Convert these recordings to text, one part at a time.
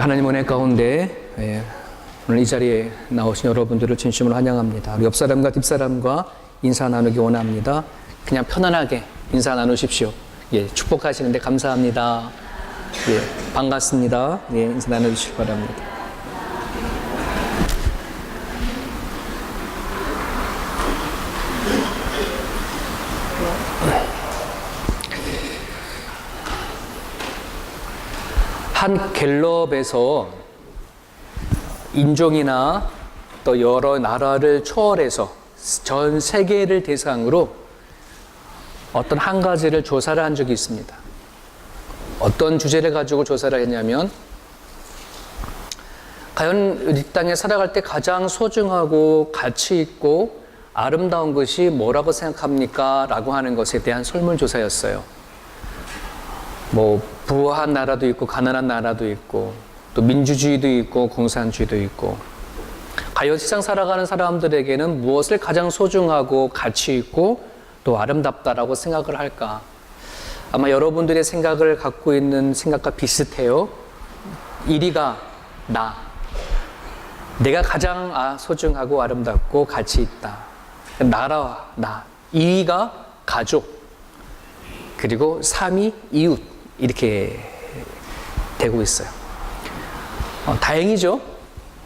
하나님 은혜 가운데 오늘 이 자리에 나오신 여러분들을 진심으로 환영합니다. 우리 옆 사람과 뒷 사람과 인사 나누기 원합니다. 그냥 편안하게 인사 나누십시오. 축복하시는데 감사합니다. 반갑습니다. 인사 나눠주시기 바랍니다. 한 갤럽에서 인종이나 또 여러 나라를 초월해서 전 세계를 대상으로 어떤 한 가지를 조사를 한 적이 있습니다. 어떤 주제를 가지고 조사를 했냐면, 과연 이 땅에 살아갈 때 가장 소중하고 가치 있고 아름다운 것이 뭐라고 생각합니까? 라고 하는 것에 대한 설문조사였어요. 부한 나라도 있고 가난한 나라도 있고 또 민주주의도 있고 공산주의도 있고, 과연 세상 살아가는 사람들에게는 무엇을 가장 소중하고 가치 있고 또 아름답다라고 생각을 할까? 아마 여러분들의 생각을 갖고 있는 생각과 비슷해요. 1위가 내가 가장 소중하고 아름답고 가치 있다. 나라와 나. 2위가 가족. 그리고 3위 이웃. 이렇게 되고 있어요. 다행이죠.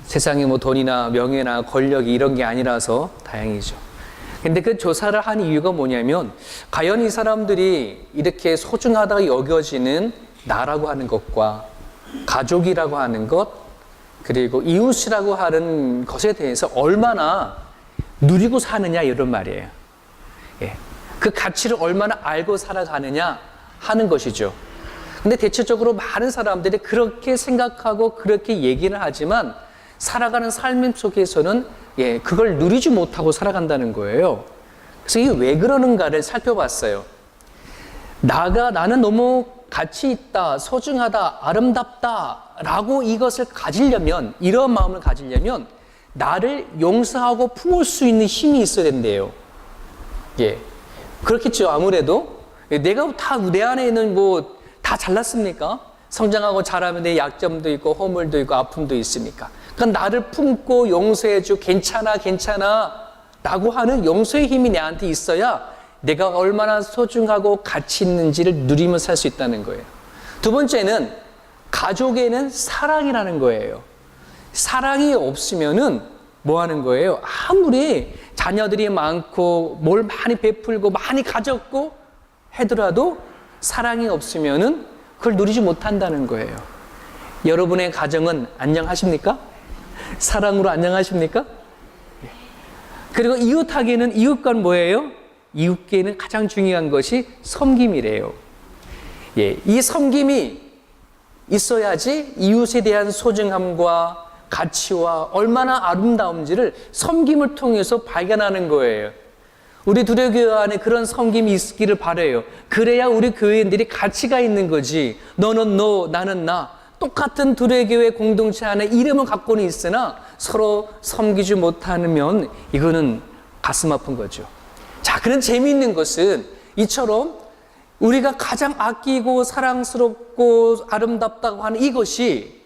세상에 돈이나 명예나 권력이 이런 게 아니라서 다행이죠. 근데 그 조사를 한 이유가 뭐냐면, 과연 이 사람들이 이렇게 소중하다고 여겨지는 나라고 하는 것과 가족이라고 하는 것, 그리고 이웃이라고 하는 것에 대해서 얼마나 누리고 사느냐, 이런 말이에요. 그 가치를 얼마나 알고 살아가느냐 하는 것이죠. 근데 대체적으로 많은 사람들이 그렇게 생각하고 그렇게 얘기를 하지만 살아가는 삶 속에서는 그걸 누리지 못하고 살아간다는 거예요. 그래서 이게 왜 그러는가를 살펴봤어요. 나는 너무 가치 있다, 소중하다, 아름답다 라고 이것을 가지려면, 이런 마음을 가지려면 나를 용서하고 품을 수 있는 힘이 있어야 된대요. 그렇겠죠. 아무래도 내가 다 내 안에 있는 다 잘났습니까? 성장하고 자라면 내 약점도 있고 허물도 있고 아픔도 있으니까. 그러니까 나를 품고 용서해줘, 괜찮아 라고 하는 용서의 힘이 내한테 있어야 내가 얼마나 소중하고 가치 있는지를 누리며 살 수 있다는 거예요. 두 번째는 가족에는 사랑이라는 거예요. 사랑이 없으면은 뭐 하는 거예요? 아무리 자녀들이 많고 뭘 많이 베풀고 많이 가졌고 하더라도 사랑이 없으면은 그걸 누리지 못한다는 거예요. 여러분의 가정은 안녕하십니까? 사랑으로 안녕하십니까? 그리고 이웃하기에는, 이웃과는 뭐예요? 이웃께는 가장 중요한 것이 섬김이래요. 이 섬김이 있어야지 이웃에 대한 소중함과 가치와 얼마나 아름다운지를 섬김을 통해서 발견하는 거예요. 우리 두레교회 안에 그런 섬김이 있기를 바라요. 그래야 우리 교회인들이 가치가 있는 거지. 너는 너, 나는 나. 똑같은 두레교회 공동체 안에 이름은 갖고는 있으나 서로 섬기지 못하면 이거는 가슴 아픈 거죠. 자, 그런 재미있는 것은 이처럼 우리가 가장 아끼고 사랑스럽고 아름답다고 하는 이것이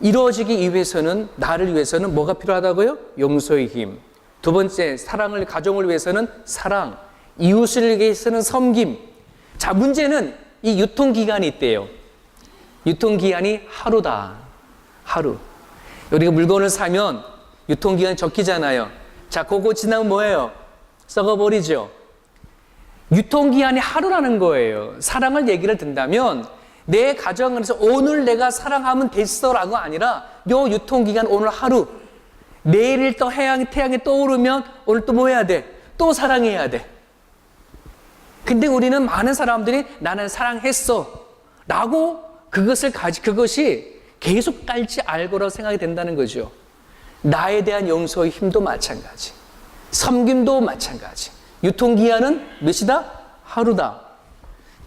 이루어지기 위해서는, 나를 위해서는 뭐가 필요하다고요? 용서의 힘. 두 번째, 사랑을, 가정을 위해서는 사랑, 이웃을 위해서는 섬김. 자, 문제는 이 유통기간이 있대요. 유통기한이 하루다. 하루. 우리가 물건을 사면 유통기한이 적히잖아요. 자, 그거 지나면 뭐예요? 썩어버리죠. 유통기한이 하루라는 거예요. 사랑을 얘기를 듣는다면 내 가정에서 오늘 내가 사랑하면 됐어라고 아니라 요 유통기간 오늘 하루. 내일 또 태양이 떠오르면 오늘 또 뭐 해야 돼? 또 사랑해야 돼. 근데 우리는 많은 사람들이 나는 사랑했어 라고 그것이 계속 깔지 알고라고 생각이 된다는 거죠. 나에 대한 용서의 힘도 마찬가지, 섬김도 마찬가지. 유통기한은 몇이다? 하루다.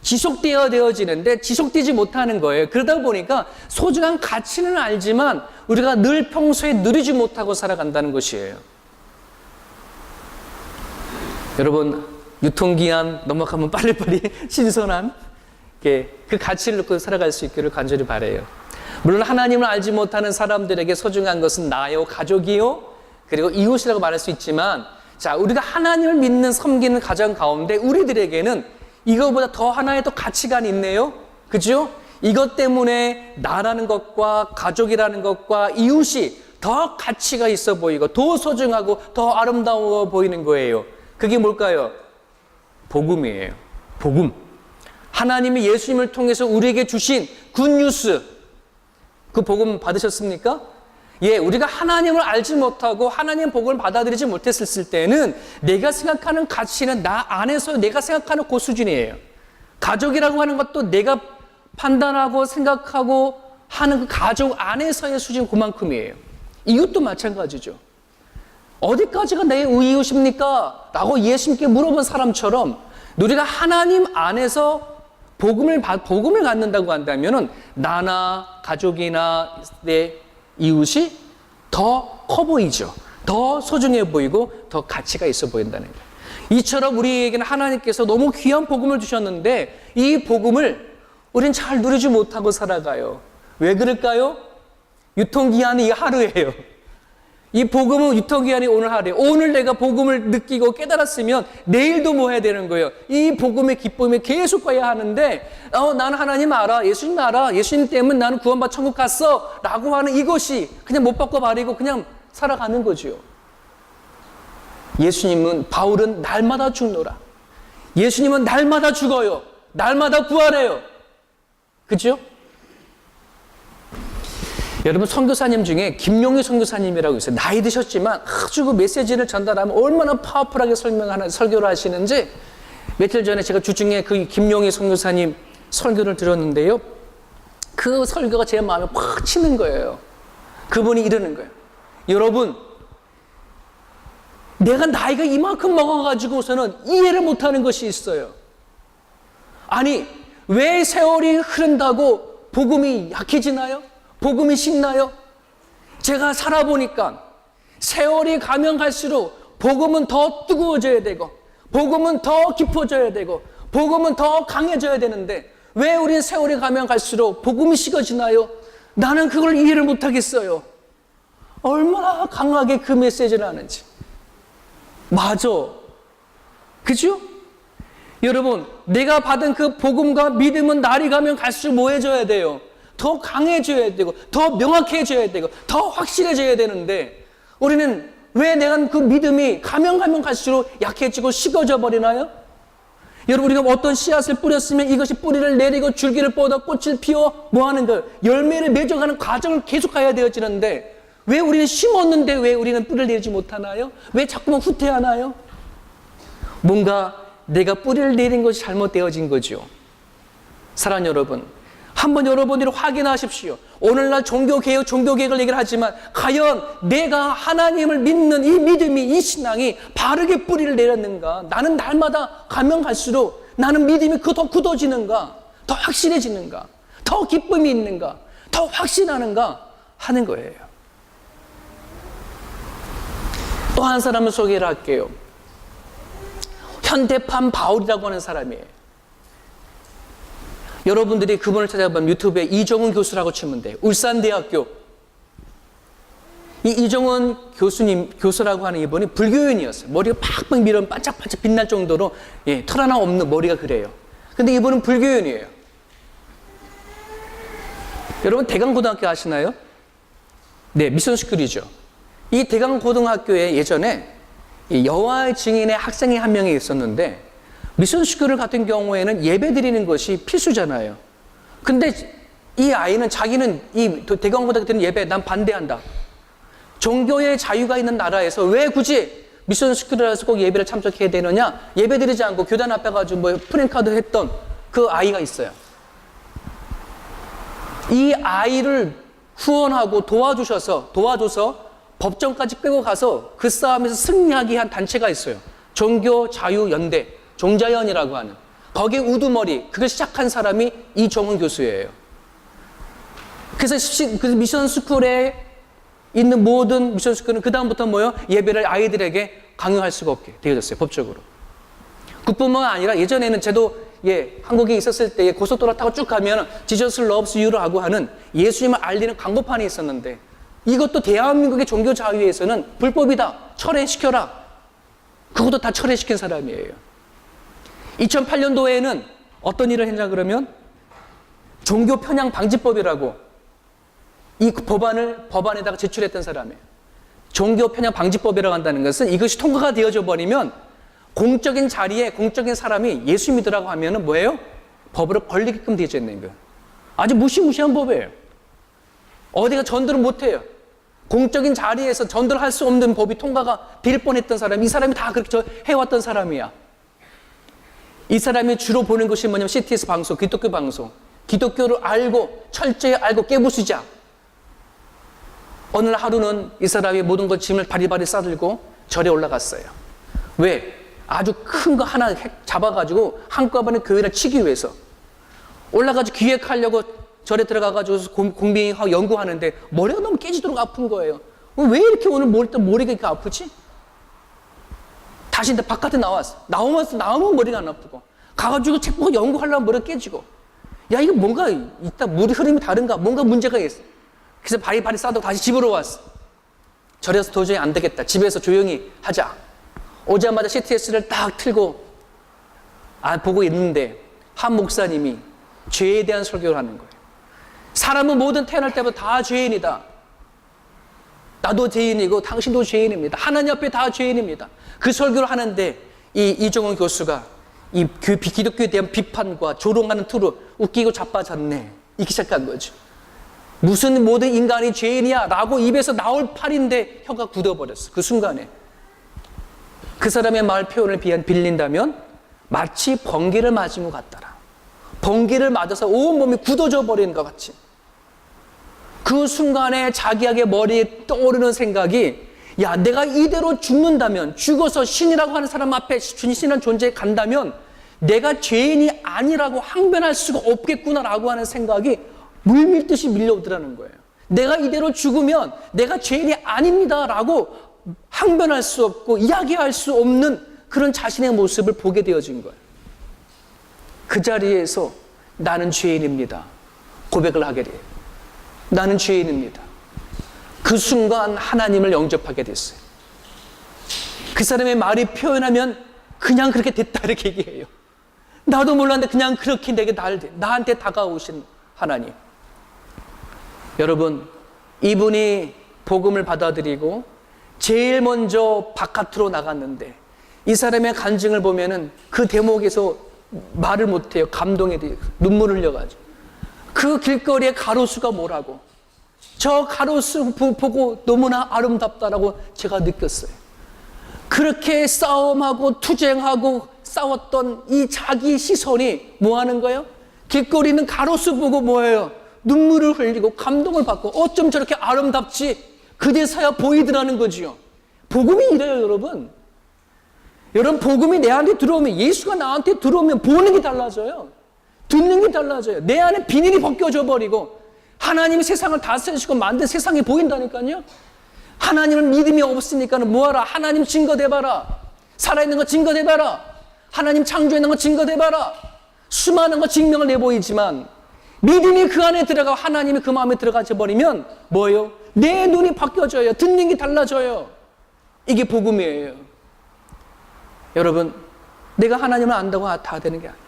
지속되어지는데 지속되지 못하는 거예요. 그러다 보니까 소중한 가치는 알지만 우리가 늘 평소에 누리지 못하고 살아간다는 것이에요. 여러분, 유통기한 넘어가면 빨리빨리 신선한 그 가치를 놓고 살아갈 수 있기를 간절히 바라요. 물론 하나님을 알지 못하는 사람들에게 소중한 것은 나요, 가족이요, 그리고 이웃이라고 말할 수 있지만, 자, 우리가 하나님을 믿는, 섬기는 가정 가운데 우리들에게는 이거보다 더 하나의 또 가치관이 있네요. 그죠? 이것 때문에 나라는 것과 가족이라는 것과 이웃이 더 가치가 있어 보이고 더 소중하고 더 아름다워 보이는 거예요. 그게 뭘까요? 복음이에요. 복음. 하나님이 예수님을 통해서 우리에게 주신 굿뉴스, 그 복음 받으셨습니까? 예, 우리가 하나님을 알지 못하고 하나님의 복음을 받아들이지 못했을 때는 내가 생각하는 가치는 나 안에서 내가 생각하는 그 수준이에요. 가족이라고 하는 것도 내가 판단하고 생각하고 하는 그 가족 안에서의 수준 그만큼이에요. 이웃도 마찬가지죠. 어디까지가 내 이웃입니까? 라고 예수님께 물어본 사람처럼 우리가 하나님 안에서 복음을 갖는다고 한다면 나나 가족이나 내 이웃이 더 커 보이죠. 더 소중해 보이고 더 가치가 있어 보인다는 거예요. 이처럼 우리에게는 하나님께서 너무 귀한 복음을 주셨는데 이 복음을 우린 잘 누리지 못하고 살아가요. 왜 그럴까요? 유통기한이 이 하루예요. 이 복음은 유통기한이 오늘 하루예요. 오늘 내가 복음을 느끼고 깨달았으면 내일도 뭐 해야 되는 거예요. 이 복음의 기쁨에 계속 가야 하는데 나는 하나님 알아, 예수님 알아, 예수님 때문에 나는 구원받아 천국 갔어 라고 하는 이것이 그냥 못 받고 말이고 그냥 살아가는 거죠. 예수님은, 바울은 날마다 죽노라. 예수님은 날마다 죽어요. 날마다 부활해요. 그죠? 여러분, 선교사님 중에 김용희 선교사님이라고 있어요. 나이 드셨지만 아주 그 메시지를 전달하면 얼마나 파워풀하게 설교를 하시는지, 며칠 전에 제가 주중에 그 김용희 선교사님 설교를 들었는데요. 그 설교가 제 마음에 팍 치는 거예요. 그분이 이러는 거예요. 여러분, 내가 나이가 이만큼 먹어가지고서는 이해를 못하는 것이 있어요. 아니, 왜 세월이 흐른다고 복음이 약해지나요? 복음이 식나요? 제가 살아보니까 세월이 가면 갈수록 복음은 더 뜨거워져야 되고 복음은 더 깊어져야 되고 복음은 더 강해져야 되는데 왜 우리는 세월이 가면 갈수록 복음이 식어지나요? 나는 그걸 이해를 못하겠어요. 얼마나 강하게 그 메시지를 하는지. 맞아. 그죠? 여러분, 내가 받은 그 복음과 믿음은 날이 가면 갈수록 뭐 해줘야 돼요? 더 강해져야 되고 더 명확해져야 되고 더 확실해져야 되는데 우리는 왜 내가 그 믿음이 가면 갈수록 약해지고 식어져 버리나요? 여러분, 우리가 어떤 씨앗을 뿌렸으면 이것이 뿌리를 내리고 줄기를 뻗어 꽃을 피워 뭐 하는 걸 열매를 맺어가는 과정을 계속 가야 되어지는데 왜 우리는 심었는데 왜 우리는 뿌리를 내리지 못하나요? 왜 자꾸만 후퇴하나요? 뭔가 내가 뿌리를 내린 것이 잘못되어진 거죠. 사랑하는 여러분, 한번 여러분들이 확인하십시오. 오늘날 종교개혁, 종교개혁을 얘기를 하지만 과연 내가 하나님을 믿는 이 믿음이, 이 신앙이 바르게 뿌리를 내렸는가? 나는 날마다 가면 갈수록 나는 믿음이 더 굳어지는가? 더 확실해지는가? 더 기쁨이 있는가? 더 확신하는가? 하는 거예요. 또 한 사람을 소개를 할게요. 현대판 바울이라고 하는 사람이에요. 여러분들이 그분을 찾아보면 유튜브에 이정훈 교수라고 치면 돼요. 울산대학교. 이 이정훈 교수라고 하는 이분이 불교인이었어요. 머리가 팍팍 밀어 반짝반짝 빛날 정도로 털 하나 없는 머리가 그래요. 근데 이분은 불교인이에요. 여러분, 대강고등학교 아시나요? 네, 미션스쿨이죠. 이 대강고등학교에 예전에 여호와의 증인의 학생이 한 명이 있었는데 미션스쿨을 같은 경우에는 예배 드리는 것이 필수잖아요. 근데 이 아이는 자기는 이 대강고등학교 드리는 예배 난 반대한다. 종교의 자유가 있는 나라에서 왜 굳이 미션스쿨을 해서 꼭 예배를 참석해야 되느냐? 예배 드리지 않고 교단 앞에 가지고 뭐 프랜카드 했던 그 아이가 있어요. 이 아이를 후원하고 도와줘서 법정까지 끌고 가서 그 싸움에서 승리하게 한 단체가 있어요. 종교자유연대, 종자연이라고 하는. 거기에 우두머리, 그걸 시작한 사람이 이정훈 교수예요. 그래서 그 미션스쿨에 있는 모든 미션스쿨은 그 다음부터 뭐요? 예배를 아이들에게 강요할 수가 없게 되어졌어요, 법적으로. 그뿐만 아니라 예전에는 저도 한국에 있었을 때 고속도로 타고 쭉 가면 Jesus loves you라고 하는 예수님을 알리는 광고판이 있었는데, 이것도 대한민국의 종교 자유에서는 불법이다, 철회시켜라. 그것도 다 철회시킨 사람이에요. 2008년도에는 어떤 일을 했냐 그러면 종교 편향 방지법이라고 이 법안에다가 제출했던 사람이에요. 종교 편향 방지법이라고 한다는 것은 이것이 통과가 되어져 버리면 공적인 자리에 공적인 사람이 예수 믿으라고 하면은 뭐예요? 법으로 걸리게끔 되어 있는 거예요. 아주 무시무시한 법이에요. 어디가 전도를 못해요. 공적인 자리에서 전도를 할 수 없는 법이 통과가 될 뻔했던 사람, 이 사람이 다 그렇게 해왔던 사람이야. 이 사람이 주로 보는 것이 뭐냐면 CTS 방송, 기독교 방송. 기독교를 알고 철저히 알고 깨부수자. 어느 날 하루는 이 사람이 모든 것 짐을 바리바리 싸들고 절에 올라갔어요. 왜? 아주 큰 거 하나 잡아가지고 한꺼번에 교회를 치기 위해서 올라가지고 기획하려고 절에 들어가가지고 공빙하고 연구하는데 머리가 너무 깨지도록 아픈 거예요. 왜 이렇게 오늘 머리가 이렇게 아프지? 다시 바깥에 나왔어. 나오면 머리가 안 아프고 가가지고 책 보고 연구하려면 머리가 깨지고, 야 이거 뭔가 이따 물이 흐름이 다른가, 뭔가 문제가 있어. 그래서 바리바리 싸도 다시 집으로 왔어. 절에서 도저히 안 되겠다, 집에서 조용히 하자. 오자마자 CTS를 딱 틀고 보고 있는데 한 목사님이 죄에 대한 설교를 하는 거예요. 사람은 모든 태어날 때부터 다 죄인이다. 나도 죄인이고 당신도 죄인입니다. 하나님 앞에 다 죄인입니다. 그 설교를 하는데 이종원 교수가 이 기독교에 대한 비판과 조롱하는 투로 웃기고 자빠졌네, 이렇게 시작한 거죠. 무슨 모든 인간이 죄인이야 라고 입에서 나올 팔인데 혀가 굳어버렸어. 그 순간에 그 사람의 말 표현을 빌린다면 마치 번개를 맞은 것 같더라. 번개를 맞아서 온몸이 굳어져 버리는 것 같이. 그 순간에 자기에게 머리에 떠오르는 생각이, 야 내가 이대로 죽는다면, 죽어서 신이라고 하는 사람 앞에 신이라는 존재에 간다면 내가 죄인이 아니라고 항변할 수가 없겠구나라고 하는 생각이 물밀듯이 밀려오더라는 거예요. 내가 이대로 죽으면 내가 죄인이 아닙니다라고 항변할 수 없고 이야기할 수 없는 그런 자신의 모습을 보게 되어진 거예요. 그 자리에서 나는 죄인입니다 고백을 하게 돼요. 나는 죄인입니다. 그 순간 하나님을 영접하게 됐어요. 그 사람의 말이 표현하면 그냥 그렇게 됐다 이렇게 얘기해요. 나도 몰랐는데 그냥 그렇게 나한테 다가오신 하나님. 여러분, 이분이 복음을 받아들이고 제일 먼저 바깥으로 나갔는데 이 사람의 간증을 보면은 그 대목에서 말을 못해요. 감동에 대해 눈물을 흘려가지고. 그 길거리에 가로수가 뭐라고, 저 가로수 보고 너무나 아름답다라고 제가 느꼈어요. 그렇게 싸움하고 투쟁하고 싸웠던 이 자기 시선이 뭐 하는 거예요? 길거리 있는 가로수 보고 뭐예요? 눈물을 흘리고 감동을 받고, 어쩜 저렇게 아름답지? 그제서야 보이더라는 거지요. 복음이 이래요, 여러분. 여러분, 복음이 내한테 들어오면, 예수가 나한테 들어오면 보는 게 달라져요. 듣는 게 달라져요. 내 안에 비닐이 벗겨져 버리고 하나님이 세상을 다스리시고 만든 세상이 보인다니까요. 하나님은 믿음이 없으니까는 뭐하라? 하나님 증거대봐라. 살아있는 거 증거대봐라. 하나님 창조해놓은 거 증거대봐라. 수많은 거 증명을 내보이지만 믿음이 그 안에 들어가고 하나님이 그 마음에 들어가져 버리면 뭐예요? 내 눈이 바뀌어져요. 듣는 게 달라져요. 이게 복음이에요. 여러분, 내가 하나님을 안다고 다 되는 게 아니에요.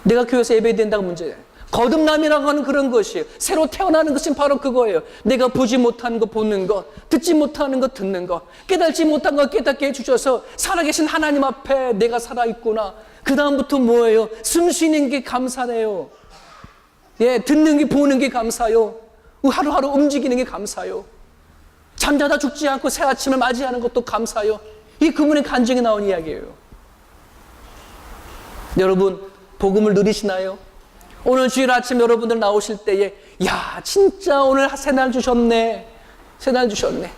내가 교회에서 예배된다고 문제예요. 거듭남이라고 하는 그런 것이에요. 새로 태어나는 것은 바로 그거예요. 내가 보지 못하는 거 보는 것, 듣지 못하는 거 듣는 것, 깨달지 못한 거 깨닫게 해주셔서 살아계신 하나님 앞에 내가 살아있구나. 그 다음부터 뭐예요? 숨 쉬는 게 감사해요. 예, 듣는 게 보는 게 감사요. 하루하루 움직이는 게 감사요. 잠자다 죽지 않고 새 아침을 맞이하는 것도 감사요. 이 그분의 간증이 나온 이야기예요. 여러분, 복음을 누리시나요? 오늘 주일 아침 여러분들 나오실 때에, 야 진짜 오늘 새날 주셨네, 새날 주셨네.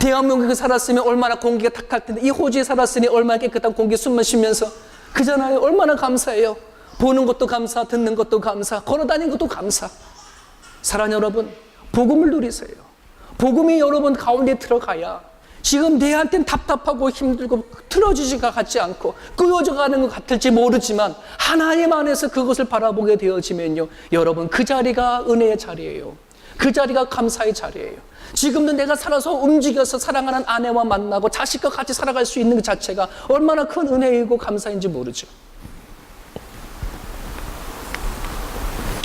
대한민국에 살았으면 얼마나 공기가 탁할 텐데, 이 호주에 살았으니 얼마나 깨끗한 공기 숨만 쉬면서 그잖아요. 얼마나 감사해요. 보는 것도 감사, 듣는 것도 감사, 걸어다니는 것도 감사. 사랑하는 여러분, 복음을 누리세요. 복음이 여러분 가운데 들어가야 지금 내한테는 답답하고 힘들고 틀어지지가 같지 않고 끄어져 가는 것 같을지 모르지만 하나님 안에서 그것을 바라보게 되어지면요, 여러분, 그 자리가 은혜의 자리예요. 그 자리가 감사의 자리예요. 지금도 내가 살아서 움직여서 사랑하는 아내와 만나고 자식과 같이 살아갈 수 있는 그 자체가 얼마나 큰 은혜이고 감사인지 모르죠.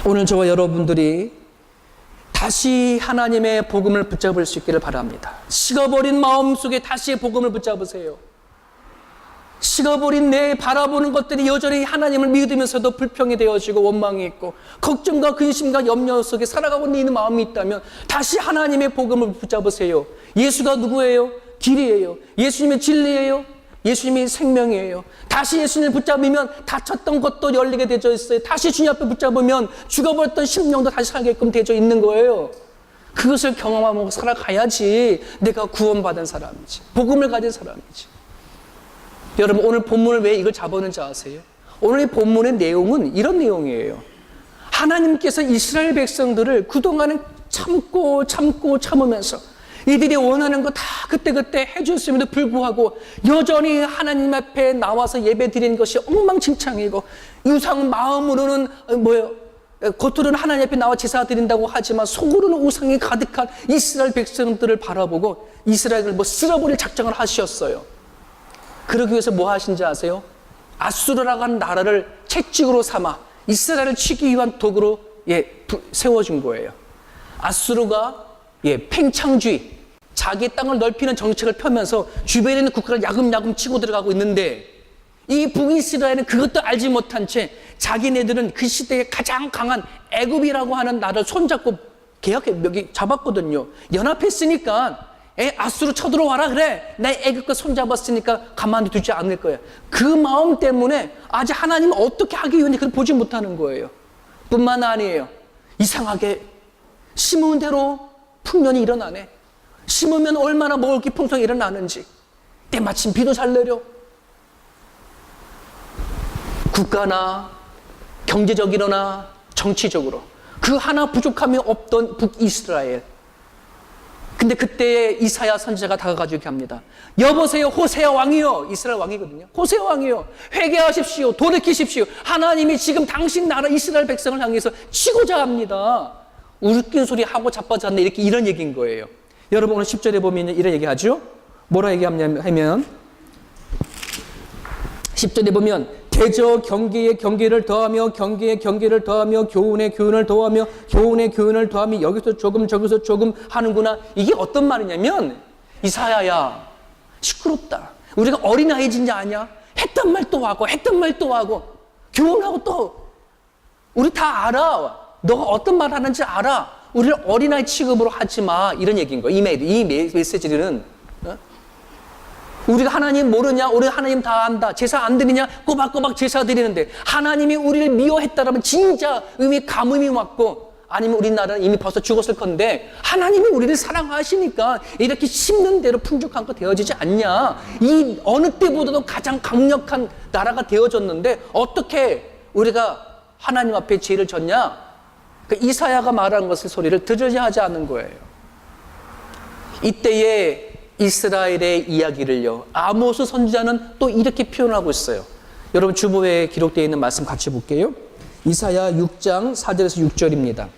오늘 저와 여러분들이 다시 하나님의 복음을 붙잡을 수 있기를 바랍니다. 식어버린 마음속에 다시 복음을 붙잡으세요. 식어버린 내 바라보는 것들이 여전히 하나님을 믿으면서도 불평이 되어지고 원망이 있고 걱정과 근심과 염려 속에 살아가고 있는 마음이 있다면 다시 하나님의 복음을 붙잡으세요. 예수가 누구예요? 길이에요. 예수님의 진리예요. 예수님이 생명이에요. 다시 예수님을 붙잡으면 닫혔던 것도 열리게 되어 있어요. 다시 주님 앞에 붙잡으면 죽어버렸던 심령도 다시 살게끔 되어 있는 거예요. 그것을 경험하고 살아가야지 내가 구원받은 사람이지, 복음을 가진 사람이지. 여러분, 오늘 본문을 왜 이걸 잡았는지 아세요? 오늘 이 본문의 내용은 이런 내용이에요. 하나님께서 이스라엘 백성들을 그동안은 참으면서 이들이 원하는 거 다 그때그때 해줬음에도 불구하고 여전히 하나님 앞에 나와서 예배 드리는 것이 엉망진창이고 우상 마음으로는 겉으로는 하나님 앞에 나와 제사 드린다고 하지만 속으로는 우상이 가득한 이스라엘 백성들을 바라보고 이스라엘을 쓸어버릴 작정을 하셨어요. 그러기 위해서 뭐 하신지 아세요? 아수르라고 하는 나라를 채찍으로 삼아 이스라엘을 치기 위한 도구로 세워준 거예요. 아수르가 팽창주의, 자기 땅을 넓히는 정책을 펴면서 주변에 있는 국가를 야금야금 치고 들어가고 있는데 이 북이스라엘은 그것도 알지 못한 채 자기네들은 그 시대에 가장 강한 애굽이라고 하는 나라를 손잡고 여기 잡았거든요. 연합했으니까 아수르 쳐들어와라 그래. 나 애굽과 손잡았으니까 가만히 두지 않을 거야. 그 마음 때문에 아직 하나님은 어떻게 하기 위해 그걸 보지 못하는 거예요. 뿐만 아니에요. 이상하게 심은 대로 풍년이 일어나네. 심으면 얼마나 먹을 게 풍성이 일어나는지. 때마침 비도 잘 내려. 국가나 경제적이거나 정치적으로 그 하나 부족함이 없던 북이스라엘. 근데 그때 이사야 선지자가 다가가지고 이렇게 합니다. 여보세요, 호세아 왕이요. 이스라엘 왕이거든요. 호세아 왕이요. 회개하십시오. 돌이키십시오. 하나님이 지금 당신 나라 이스라엘 백성을 향해서 치고자 합니다. 웃긴 소리 하고 자빠졌네. 이런 얘기인 거예요. 여러분, 오늘 10절에 보면 이런 얘기 하죠? 뭐라 얘기하면 10절에 보면 대저 경계에 경계를 더하며 경계에 경계를 더하며 교훈에 교훈을 더하며 교훈에 교훈을 더하며 여기서 조금 저기서 조금 하는구나. 이게 어떤 말이냐면 이사야야 시끄럽다. 우리가 어린아이 진짜 아냐? 했던 말 또 하고 했던 말 또 하고 교훈하고 또 우리 다 알아. 너가 어떤 말 하는지 알아. 우리를 어린아이 취급으로 하지 마. 이런 얘기인 거야. 이 메시지는 우리가 하나님 모르냐? 우리 하나님 다 안다. 제사 안 드리냐? 꼬박꼬박 제사 드리는데 하나님이 우리를 미워했다라면 진짜 이미 가뭄이 왔고 아니면 우리나라는 이미 벌써 죽었을 건데 하나님이 우리를 사랑하시니까 이렇게 심는 대로 풍족한 거 되어지지 않냐? 이 어느 때보다도 가장 강력한 나라가 되어졌는데 어떻게 우리가 하나님 앞에 죄를 졌냐? 그 이사야가 말한 것을 소리를 들으려 하지 않는 거예요. 이때에 이스라엘의 이야기를요, 아모스 선지자는 또 이렇게 표현하고 있어요. 여러분 주보에 기록되어 있는 말씀 같이 볼게요. 이사야 6장 4절에서 6절입니다.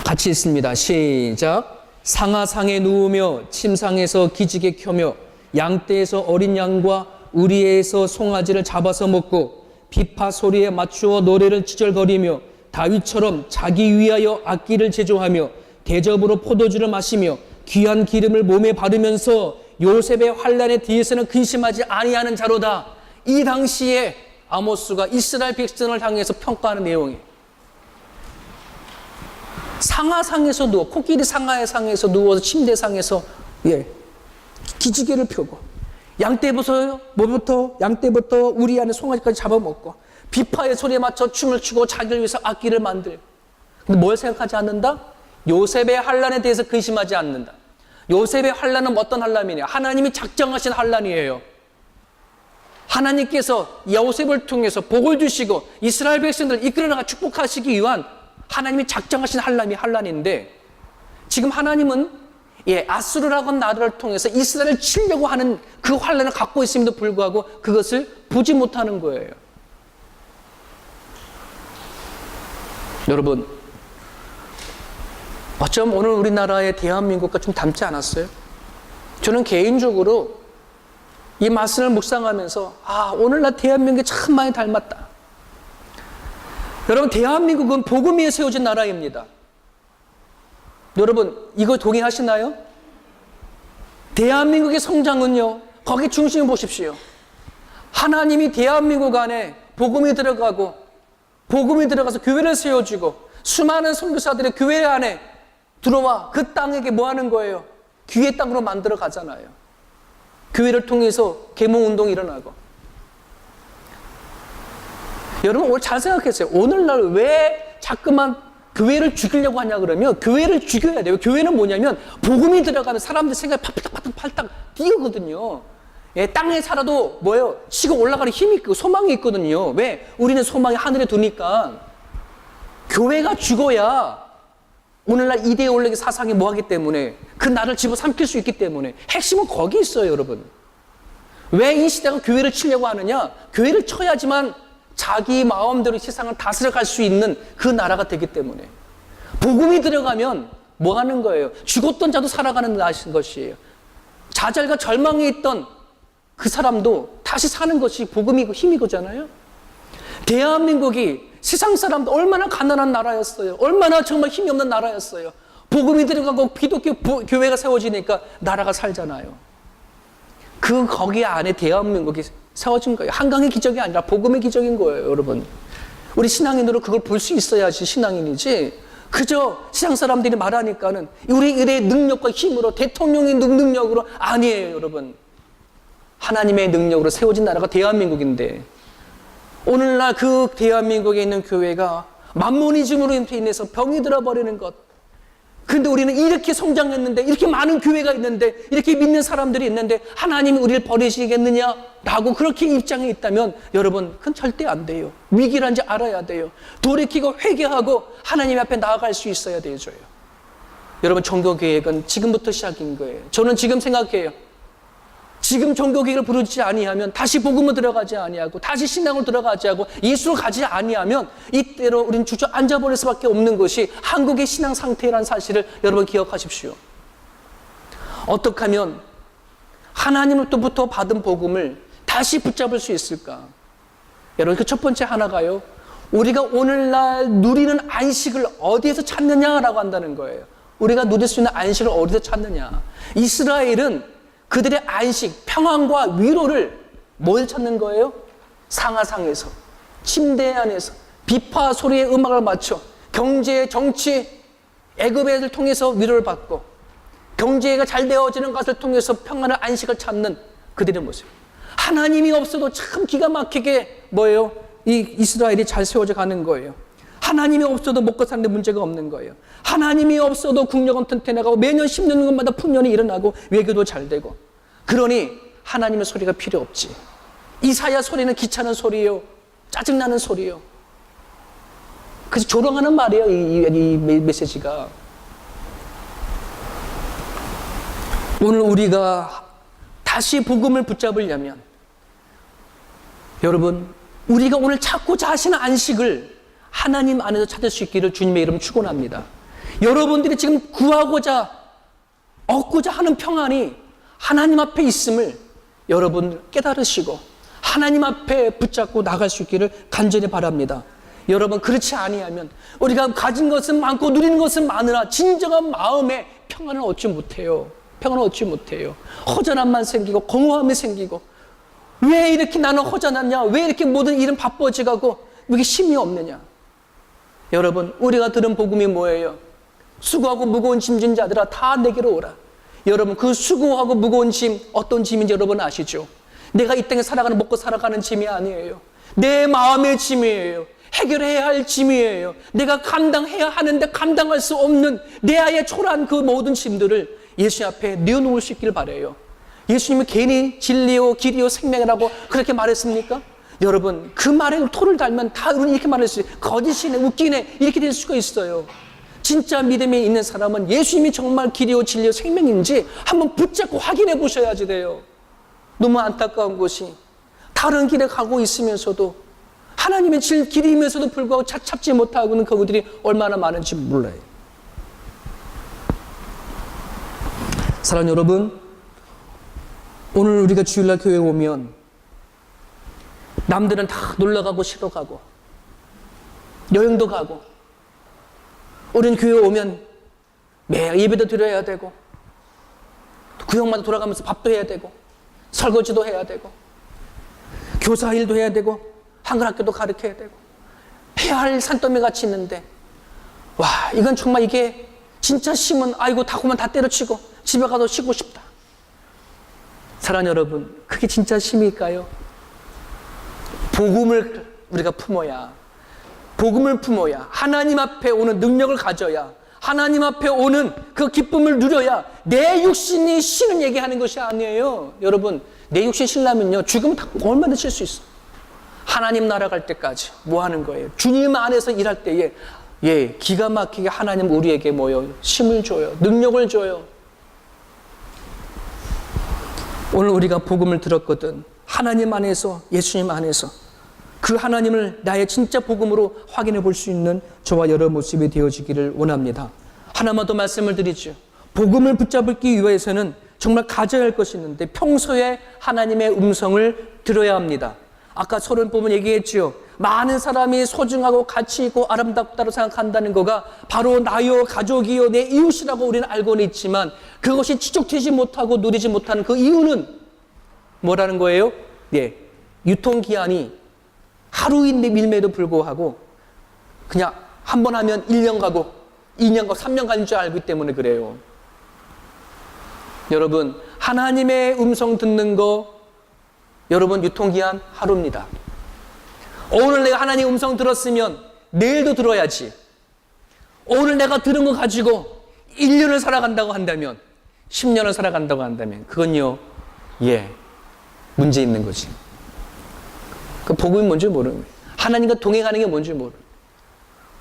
같이 읽습니다. 시작. 상하상에 누우며 침상에서 기지개 켜며 양떼에서 어린 양과 우리에서 송아지를 잡아서 먹고 비파 소리에 맞추어 노래를 지절거리며 다윗처럼 자기 위하여 악기를 제조하며 대접으로 포도주를 마시며 귀한 기름을 몸에 바르면서 요셉의 환난에 뒤에서는 근심하지 아니하는 자로다. 이 당시에 아모스가 이스라엘 백성을 향해서 평가하는 내용이에요. 상하상에서 누워, 코끼리 상하상에서 누워서 침대상에서 기지개를 펴고 양떼부터 우리 안에 송아지까지 잡아먹고 비파의 소리에 맞춰 춤을 추고 자기를 위해서 악기를 만들고. 근데 뭘 생각하지 않는다? 요셉의 환난에 대해서 근심하지 않는다. 요셉의 환난은 어떤 환난이냐? 하나님이 작정하신 환난이에요. 하나님께서 요셉을 통해서 복을 주시고 이스라엘 백성들을 이끌어나가 축복하시기 위한 하나님이 작정하신 환난인데 지금 하나님은 아수르라고 하는 나라를 통해서 이스라엘을 치려고 하는 그 환란을 갖고 있음에도 불구하고 그것을 보지 못하는 거예요. 여러분, 어쩜 오늘 우리나라의 대한민국과 좀 닮지 않았어요? 저는 개인적으로 이 말씀을 묵상하면서 오늘날 대한민국이 참 많이 닮았다. 여러분, 대한민국은 복음 위에 세워진 나라입니다. 여러분, 이거 동의하시나요? 대한민국의 성장은요, 거기 중심을 보십시오. 하나님이 대한민국 안에 복음이 들어가서 교회를 세워주고 수많은 선교사들이 교회 안에 들어와 그 땅에게 뭐 하는 거예요? 귀의 땅으로 만들어 가잖아요. 교회를 통해서 계몽운동이 일어나고. 여러분, 오늘 잘 생각했어요. 오늘날 왜 자꾸만 교회를 죽이려고 하냐 그러면 교회를 죽여야 돼요. 교회는 뭐냐면 복음이 들어가면 사람들 생각이 팔딱 뛰거든요. 땅에 살아도 뭐예요? 치고 올라가는 힘이 있고 소망이 있거든요. 왜? 우리는 소망이 하늘에 두니까. 교회가 죽어야 오늘날 이데올로기 사상이 뭐하기 때문에 그 나를 집어삼킬 수 있기 때문에 핵심은 거기 있어요, 여러분. 왜 이 시대가 교회를 치려고 하느냐? 교회를 쳐야지만 자기 마음대로 세상을 다스려갈 수 있는 그 나라가 되기 때문에. 복음이 들어가면 뭐 하는 거예요? 죽었던 자도 살아가는 것이에요. 좌절과 절망에 있던 그 사람도 다시 사는 것이 복음이고 힘이거잖아요. 대한민국이 세상 사람도 얼마나 가난한 나라였어요. 얼마나 정말 힘이 없는 나라였어요. 복음이 들어가고 기독교 교회가 세워지니까 나라가 살잖아요. 거기 안에 대한민국이 세워진 거예요. 한강의 기적이 아니라 복음의 기적인 거예요, 여러분. 우리 신앙인으로 그걸 볼 수 있어야지 신앙인이지. 그저 세상 사람들이 말하니까는 우리의 능력과 힘으로, 대통령의 능력으로 아니에요, 여러분. 하나님의 능력으로 세워진 나라가 대한민국인데 오늘날 그 대한민국에 있는 교회가 만모니즘으로 인해서 병이 들어버리는 것. 그런데 우리는 이렇게 성장했는데, 이렇게 많은 교회가 있는데, 이렇게 믿는 사람들이 있는데 하나님이 우리를 버리시겠느냐라고 그렇게 입장에 있다면 여러분, 그건 절대 안 돼요. 위기란지 알아야 돼요. 돌이키고 회개하고 하나님 앞에 나아갈 수 있어야 되죠. 여러분, 종교개혁은 지금부터 시작인 거예요. 저는 지금 생각해요. 지금 종교개혁을 부르지 아니하면, 다시 복음을 들어가지 아니하고, 다시 신앙을 들어가지 하고 예수로 가지 아니하면 이때로 우리는 주저앉아 버릴 수밖에 없는 것이 한국의 신앙 상태라는 사실을 여러분 기억하십시오. 어떻게 하면 하나님으로부터 받은 복음을 다시 붙잡을 수 있을까? 여러분, 그 첫 번째 하나가요, 우리가 오늘날 누리는 안식을 어디에서 찾느냐라고 한다는 거예요. 우리가 누릴 수 있는 안식을 어디서 찾느냐? 이스라엘은 그들의 안식, 평안과 위로를 뭘 찾는 거예요? 상하상에서, 침대 안에서, 비파 소리의 음악을 맞춰 경제, 정치, 애굽을 통해서 위로를 받고 경제가 잘 되어지는 것을 통해서 평안을, 안식을 찾는 그들의 모습. 하나님이 없어도 참 기가 막히게 뭐예요? 이 이스라엘이 잘 세워져 가는 거예요. 하나님이 없어도 먹고 사는데 문제가 없는 거예요. 하나님이 없어도 국력은 튼튼하고 매년 10년마다 풍년이 일어나고 외교도 잘 되고. 그러니 하나님의 소리가 필요 없지. 이사야 소리는 귀찮은 소리예요. 짜증나는 소리예요. 그래서 조롱하는 말이에요, 이 메시지가. 오늘 우리가 다시 복음을 붙잡으려면 여러분, 우리가 오늘 찾고자 하시는 안식을 하나님 안에서 찾을 수 있기를 주님의 이름 축원합니다. 여러분들이 지금 구하고자 얻고자 하는 평안이 하나님 앞에 있음을 여러분 깨달으시고 하나님 앞에 붙잡고 나갈 수 있기를 간절히 바랍니다. 여러분, 그렇지 아니하면 우리가 가진 것은 많고 누리는 것은 많으나 진정한 마음의 평안을 얻지 못해요. 평안을 얻지 못해요. 허전함만 생기고 공허함이 생기고, 왜 이렇게 나는 허전하냐? 왜 이렇게 모든 일은 바빠지고 왜 이렇게 힘이 없느냐? 여러분, 우리가 들은 복음이 뭐예요? 수고하고 무거운 짐진 자들아 다 내게로 오라. 여러분, 그 수고하고 무거운 짐, 어떤 짐인지 여러분 아시죠? 내가 이 땅에 살아가는, 먹고 살아가는 짐이 아니에요. 내 마음의 짐이에요. 해결해야 할 짐이에요. 내가 감당해야 하는데 감당할 수 없는 내 아의 초라한 그 모든 짐들을 예수 앞에 내어놓을 수 있기를 바라요. 예수님이 괜히 진리요 길이요 생명이라고 그렇게 말했습니까? 여러분, 그 말에 토를 달면 다 이렇게 말할 수 있어요. 거짓이네, 웃기네, 이렇게 될 수가 있어요. 진짜 믿음이 있는 사람은 예수님이 정말 길이요 진리요 생명인지 한번 붙잡고 확인해 보셔야지 돼요. 너무 안타까운 것이 다른 길에 가고 있으면서도 하나님의 길임에서도 불구하고 찾지 못하고 있는 그들이 얼마나 많은지 몰라요. 사랑하는 여러분, 오늘 우리가 주일날 교회에 오면 남들은 다 놀러가고 쉬러 가고 여행도 가고, 우리는 교회에 오면 매일 예배도 드려야 되고 구역마다 돌아가면서 밥도 해야 되고 설거지도 해야 되고 교사 일도 해야 되고 한글 학교도 가르쳐야 되고 해야 할 산더미 같이 있는데, 와, 이건 정말 이게 진짜 심은 아이고 다구만 다 때려치고 집에 가서 쉬고 싶다. 사랑하는 여러분, 그게 진짜 심일까요? 복음을 우리가 품어야, 복음을 품어야, 하나님 앞에 오는 능력을 가져야, 하나님 앞에 오는 그 기쁨을 누려야 내 육신이 쉬는 얘기하는 것이 아니에요. 여러분, 내 육신 쉬려면요 죽으면 다 얼마나 쉴 수 있어. 하나님 나라 갈 때까지 뭐 하는 거예요? 주님 안에서 일할 때에 기가 막히게 하나님 우리에게 뭐요? 힘을 줘요. 능력을 줘요. 오늘 우리가 복음을 들었거든. 하나님 안에서, 예수님 안에서 그 하나님을 나의 진짜 복음으로 확인해 볼 수 있는 저와 여러 모습이 되어지기를 원합니다. 하나만 더 말씀을 드리죠. 복음을 붙잡기 위해서는 정말 가져야 할 것이 있는데 평소에 하나님의 음성을 들어야 합니다. 아까 서론 보면 얘기했죠. 많은 사람이 소중하고 가치 있고 아름답다고 생각한다는 거가 바로 나요, 가족이요, 내 이웃이라고 우리는 알고는 있지만 그것이 지속되지 못하고 누리지 못하는 그 이유는 뭐라는 거예요? 유통기한이 하루인데 밀매도 불구하고 그냥 한 번 하면 1년 가고 2년 가고 3년 가는 줄 알기 때문에 그래요. 여러분, 하나님의 음성 듣는 거, 여러분, 유통기한 하루입니다. 오늘 내가 하나님 음성 들었으면 내일도 들어야지. 오늘 내가 들은 거 가지고 1년을 살아간다고 한다면, 10년을 살아간다고 한다면 그건요, 문제 있는 거지. 그 복음이 뭔지 모르는 거예요. 하나님과 동행하는 게 뭔지 모르는 거예요.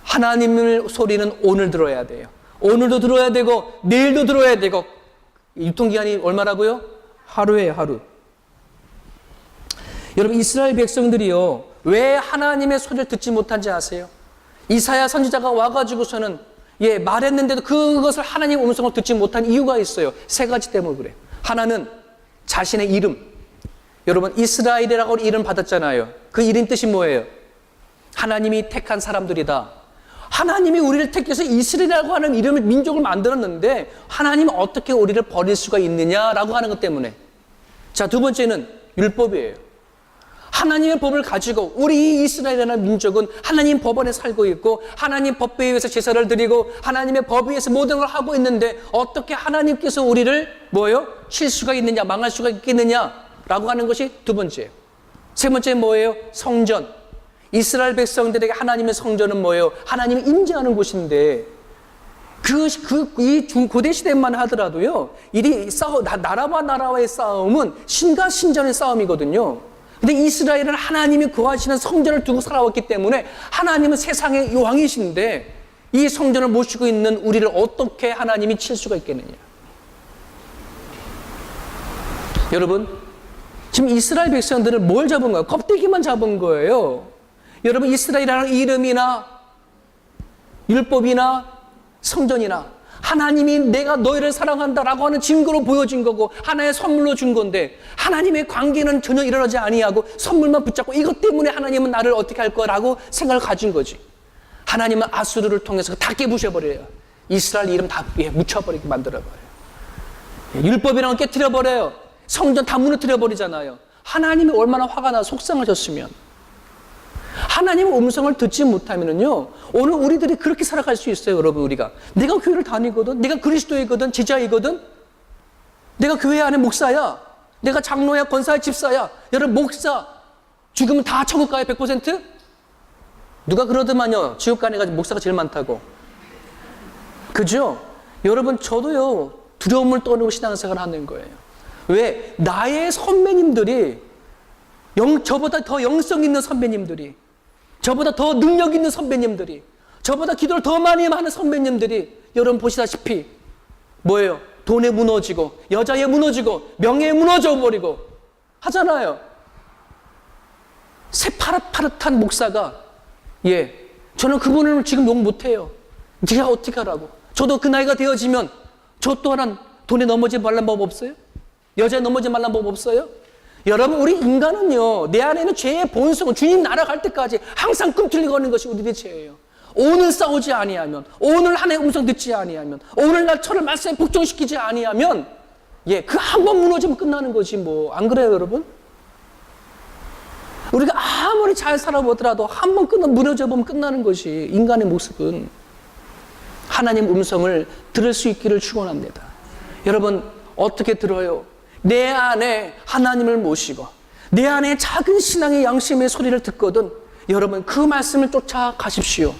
하나님의 소리는 오늘 들어야 돼요. 오늘도 들어야 되고 내일도 들어야 되고. 유통기한이 얼마라고요? 하루예요, 하루. 여러분, 이스라엘 백성들이요, 왜 하나님의 소리를 듣지 못한지 아세요? 이사야 선지자가 와가지고서는 말했는데도 그것을 하나님 음성을 듣지 못한 이유가 있어요. 세 가지 때문에 그래요. 하나는 자신의 이름. 여러분, 이스라엘이라고 이름 받았잖아요. 그 이름 뜻이 뭐예요? 하나님이 택한 사람들이다. 하나님이 우리를 택해서 이스라엘이라고 하는 이름의 민족을 만들었는데 하나님은 어떻게 우리를 버릴 수가 있느냐라고 하는 것 때문에. 자, 두 번째는 율법이에요. 하나님의 법을 가지고 우리 이스라엘이라는 민족은 하나님 법 안에 살고 있고 하나님 법에 의해서 제사를 드리고 하나님의 법에 의해서 모든 걸 하고 있는데 어떻게 하나님께서 우리를 쉴 수가 있느냐, 망할 수가 있겠느냐라고 하는 것이 두 번째예요. 세 번째 뭐예요? 성전. 이스라엘 백성들에게 하나님의 성전은 뭐예요? 하나님이 임재하는 곳인데 이 고대 시대만 하더라도요, 나라와 나라와의 싸움은 신과 신전의 싸움이거든요. 근데 이스라엘은 하나님이 거하시는 성전을 두고 살아왔기 때문에 하나님은 세상의 왕이신데 이 성전을 모시고 있는 우리를 어떻게 하나님이 칠 수가 있겠느냐. 여러분, 지금 이스라엘 백성들은 뭘 잡은 거예요? 껍데기만 잡은 거예요. 여러분, 이스라엘이라는 이름이나 율법이나 성전이나 하나님이 내가 너희를 사랑한다라고 하는 증거로 보여진 거고 하나의 선물로 준 건데 하나님의 관계는 전혀 일어나지 아니하고 선물만 붙잡고 이것 때문에 하나님은 나를 어떻게 할 거라고 생각을 가진 거지. 하나님은 아수르를 통해서 다 깨부셔버려요. 이스라엘 이름 다 묻혀버리게 만들어버려요. 율법이라는 걸 깨트려버려요. 성전 다 무너뜨려버리잖아요. 하나님이 얼마나 화가 나 속상하셨으면. 하나님의 음성을 듣지 못하면은요, 오늘 우리들이 그렇게 살아갈 수 있어요, 여러분. 우리가 내가 교회를 다니거든, 내가 그리스도이거든, 제자이거든, 내가 교회 안에 목사야, 내가 장로야, 권사야, 집사야. 여러분, 목사 죽으면 다 천국 가요? 100%? 누가 그러더만요, 지옥 가는 애가 목사가 제일 많다고. 그죠? 여러분, 저도요 두려움을 떠나고 신앙생활을 하는 거예요. 왜? 나의 선배님들이 저보다 더 영성 있는 선배님들이, 저보다 더 능력 있는 선배님들이, 저보다 기도를 더 많이 하는 선배님들이 여러분 보시다시피 뭐예요? 돈에 무너지고 여자에 무너지고 명예에 무너져 버리고 하잖아요. 새파릇파릇한 목사가 저는 그분을 지금 욕 못해요. 제가 어떻게 하라고. 저도 그 나이가 되어지면 저 또한 돈에 넘어지지 말란 법 없어요? 여자에 넘어지지 말란 법 없어요? 여러분 우리 인간은요 내 안에는 죄의 본성은 주님 나라 갈 때까지 항상 꿈틀거리는 것이 우리의 죄예요. 오늘 싸우지 아니하면, 오늘 하나님의 음성 듣지 아니하면, 오늘 날 저를 말씀에 복종시키지 아니하면 그 한 번 무너지면 끝나는 거지 뭐. 안 그래요 여러분? 우리가 아무리 잘 살아보더라도 한 번 무너져 보면 끝나는 것이 인간의 모습은. 하나님 음성을 들을 수 있기를 축원합니다. 여러분 어떻게 들어요? 내 안에 하나님을 모시고 내 안에 작은 신앙의 양심의 소리를 듣거든 여러분 그 말씀을 쫓아가십시오.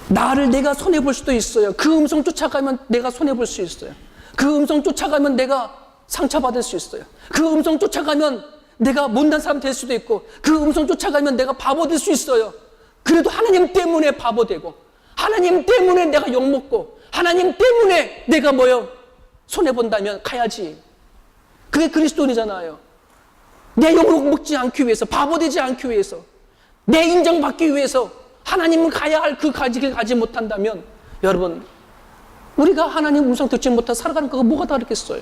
나를 내가 손해볼 수도 있어요. 그 음성 쫓아가면 내가 손해볼 수 있어요. 그 음성 쫓아가면 내가 상처받을 수 있어요. 그 음성 쫓아가면 내가 못난 사람 될 수도 있고 그 음성 쫓아가면 내가 바보 될 수 있어요. 그래도 하나님 때문에 바보 되고 하나님 때문에 내가 욕먹고 하나님 때문에 내가 손해본다면 가야지. 그게 그리스도인이잖아요. 내 욕먹지 않기 위해서 바보 되지 않기 위해서 내 인정받기 위해서 하나님은 가야 할 그 길을 가지 못한다면 여러분 우리가 하나님 음성 듣지 못하고 살아가는 거가 뭐가 다르겠어요?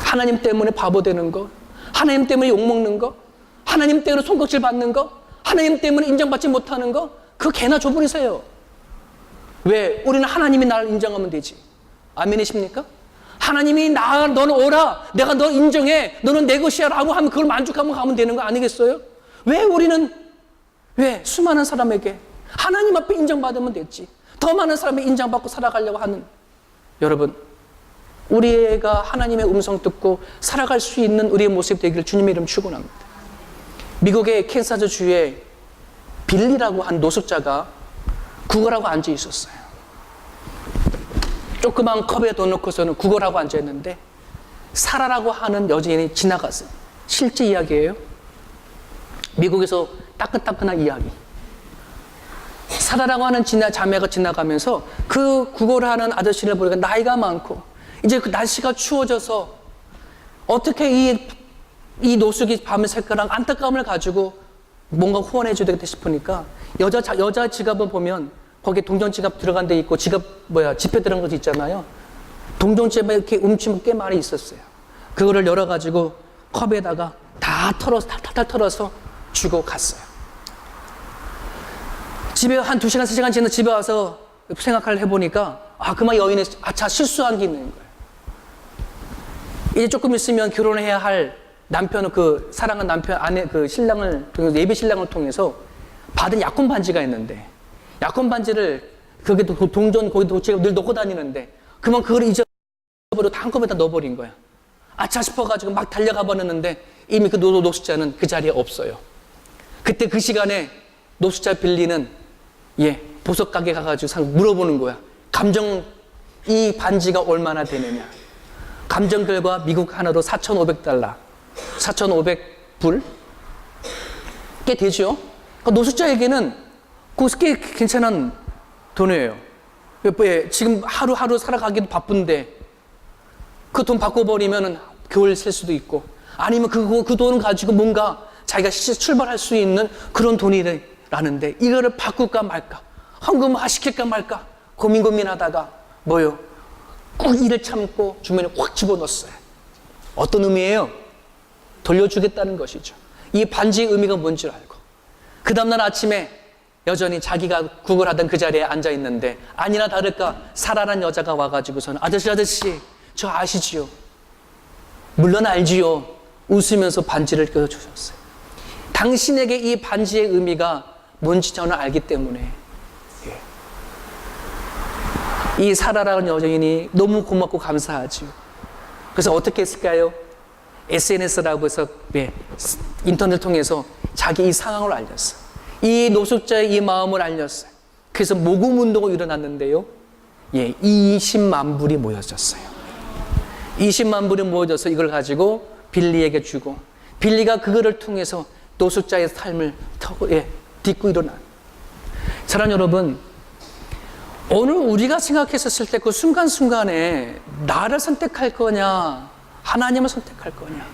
하나님 때문에 바보 되는 거, 하나님 때문에 욕먹는 거, 하나님 때문에 손각질 받는 거, 하나님 때문에 인정받지 못하는 거, 그거 개나 줘버리세요. 왜? 우리는 하나님이 나를 인정하면 되지. 아멘이십니까? 하나님이 너는 오라, 내가 너 인정해, 너는 내 것이야 라고 하면 그걸 만족하면 가면 되는 거 아니겠어요? 왜 수많은 사람에게 하나님 앞에 인정받으면 됐지. 더 많은 사람이 인정받고 살아가려고 하는 여러분 우리가 하나님의 음성 듣고 살아갈 수 있는 우리의 모습 되기를 주님의 이름 축원합니다. 미국의 캔사스 주에 빌리라고 한 노숙자가 구걸하고 앉아 있었어요. 조그만 컵에 돈 넣고서는 구걸하고 앉아 있는데 사라라고 하는 여인이 지나갔어요. 실제 이야기예요. 미국에서 따끈따끈한 이야기. 사라라고 하는 자매가 지나가면서 그 구걸하는 아저씨를 보니까 나이가 많고 이제 그 날씨가 추워져서 어떻게 이 노숙이 밤을 샐까랑 안타까움을 가지고 뭔가 후원해 줘야 되겠다 싶으니까 여자 지갑을 보면 거기에 동전 지갑 들어간 데 있고 지폐 들어간 것 있잖아요. 동전 지갑에 이렇게 움치면 꽤 많이 있었어요. 그거를 열어가지고 컵에다가 다 털어서 탈탈 털어서 주고 갔어요. 집에 한 2시간, 3시간 지나 집에 와서 생각을 해보니까 그만 여인의 실수한 게 있는 거예요. 이제 조금 있으면 결혼해야 할 남편은 사랑하는 남편 아내 신랑을 예비 신랑을 통해서 받은 약혼 반지가 있는데 약혼 반지를 거기 동전 거기 도치가 늘 넣고 다니는데 그만 그걸 잊어버리고 다 한꺼번에 다 넣어버린 거야. 싶어가지고 막 달려가 버렸는데 이미 그 노숙자는 그 자리에 없어요. 그때 그 시간에 노숙자 빌리는 보석 가게 가가지고 물어보는 거야. 이 반지가 얼마나 되느냐. 감정 결과 미국 하나로 $4,500, 4,500불? 꽤 되죠? 그러니까 노숙자에게는 꽤 괜찮은 돈이에요. 지금 하루하루 살아가기도 바쁜데 그 돈 바꿔버리면 겨울 셀 수도 있고 아니면 그 돈을 가지고 뭔가 자기가 출발할 수 있는 그런 돈이라는데 이거를 바꿀까 말까 헌금화 시킬까 말까 고민하다가 꼭 일을 참고 주머니에 확 집어넣었어요. 어떤 의미예요? 돌려주겠다는 것이죠. 이 반지의 의미가 뭔지 알고 그 다음날 아침에 여전히 자기가 구걸하던 그 자리에 앉아 있는데 아니나 다를까 사라란 여자가 와가지고서는 아저씨 저 아시지요? 물론 알지요. 웃으면서 반지를 껴주셨어요. 당신에게 이 반지의 의미가 뭔지 저는 알기 때문에 이 사라라는 여인이 너무 고맙고 감사하지요. 그래서 어떻게 했을까요? SNS라고 해서 인터넷 통해서 자기 이 상황을 알렸어요. 이 노숙자의 이 마음을 알렸어요. 그래서 모금 운동이 일어났는데요. 20만 불이 모여졌어요. 20만 불이 모여져서 이걸 가지고 빌리에게 주고 빌리가 그거를 통해서 노숙자의 삶을 딛고 일어나. 사랑하는 여러분, 오늘 우리가 생각했었을 때 그 순간순간에 나를 선택할 거냐, 하나님을 선택할 거냐,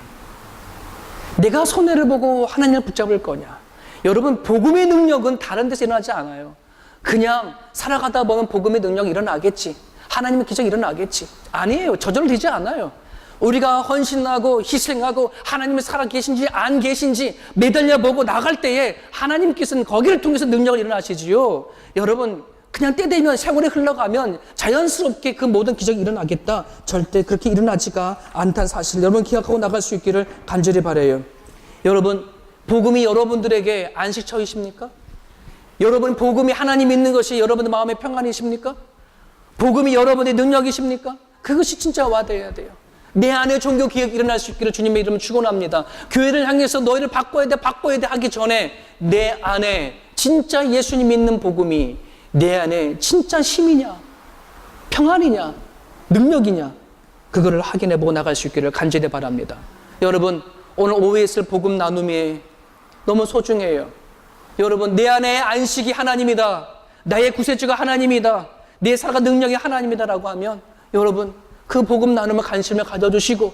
내가 손해를 보고 하나님을 붙잡을 거냐. 여러분, 복음의 능력은 다른 데서 일어나지 않아요. 그냥 살아가다 보면 복음의 능력이 일어나겠지, 하나님의 기적이 일어나겠지. 아니에요. 저절로 되지 않아요. 우리가 헌신하고 희생하고 하나님이 살아계신지 안 계신지 매달려보고 나갈 때에 하나님께서는 거기를 통해서 능력을 일어나시지요. 여러분, 그냥 때 되면 세월이 흘러가면 자연스럽게 그 모든 기적이 일어나겠다, 절대 그렇게 일어나지가 않다는 사실을 여러분 기억하고 나갈 수 있기를 간절히 바라요. 여러분, 복음이 여러분들에게 안식처이십니까? 여러분, 복음이 하나님 믿는 것이 여러분의 마음의 평안이십니까? 복음이 여러분의 능력이십니까? 그것이 진짜 와닿아야 돼요. 내 안에 종교 개혁이 일어날 수 있기를 주님의 이름으로 축원합니다. 교회를 향해서 너희를 바꿔야 돼 하기 전에 내 안에 진짜 예수님 믿는 복음이 내 안에 진짜 힘이냐, 평안이냐, 능력이냐, 그거를 확인해보고 나갈 수 있기를 간절히 바랍니다. 여러분, 오늘 오후에 있을 복음 나눔이 너무 소중해요. 여러분, 내 안에 안식이 하나님이다, 나의 구세주가 하나님이다, 내 살아가 능력이 하나님이다라고 하면 여러분, 그 복음 나눔에 관심을 가져주시고,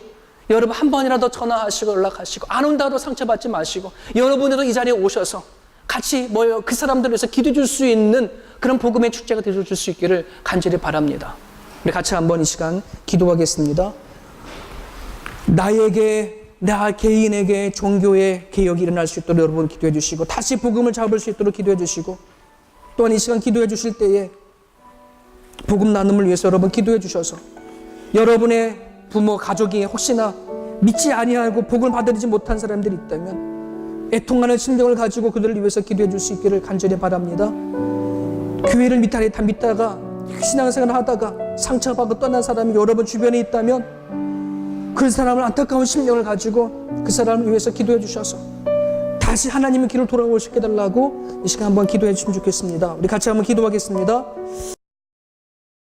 여러분 한 번이라도 전화하시고 연락하시고, 안 온다고 상처받지 마시고, 여러분들도 이 자리에 오셔서 같이 모여 그 사람들을 위해서 기도해 줄 수 있는 그런 복음의 축제가 되어줄 수 있기를 간절히 바랍니다. 우리 같이 한번 이 시간 기도하겠습니다. 나 개인에게 종교의 개혁이 일어날 수 있도록 여러분 기도해 주시고, 다시 복음을 잡을 수 있도록 기도해 주시고, 또한 이 시간 기도해 주실 때에 복음 나눔을 위해서 여러분 기도해 주셔서 여러분의 부모, 가족이 혹시나 믿지 아니하고 복음을 받아들이지 못한 사람들이 있다면 애통하는 심정을 가지고 그들을 위해서 기도해 줄 수 있기를 간절히 바랍니다. 교회를 믿다가 신앙생활을 하다가 상처받고 떠난 사람이 여러분 주변에 있다면 그 사람을 안타까운 심령을 가지고 그 사람을 위해서 기도해 주셔서 다시 하나님의 길을 돌아오시게 해달라고 이 시간 한번 기도해 주시면 좋겠습니다. 우리 같이 한번 기도하겠습니다.